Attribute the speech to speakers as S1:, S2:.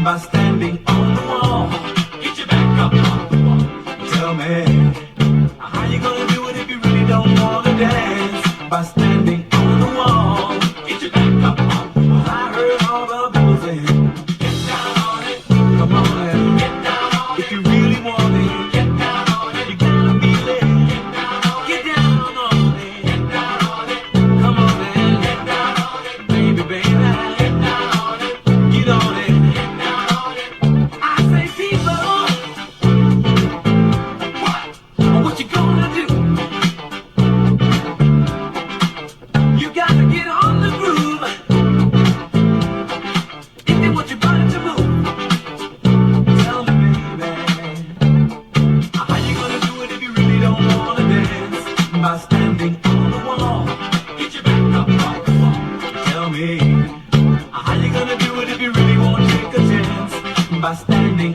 S1: by standing on the wall. Get your back up on the wall. Tell me, how you gonna do it if you really don't wanna dance? By standing on the wall. Get your back up on the wall. I heard all the people saying, get down on it. Come on and get down on it. If you really want it, get down on it. You gotta feel it. Get down on it. Get down on it. Come on and get down on it. Baby, baby, get down on it. Get on it. Get down on it. I say, people, what you gonna do? You gotta get on the groove if you want your body to move. Tell me, baby, how you gonna do it if you really don't wanna dance? By standing on the wall. Get your back up on the wall. Tell me, how you gonna do it if you really won't take a chance? By standing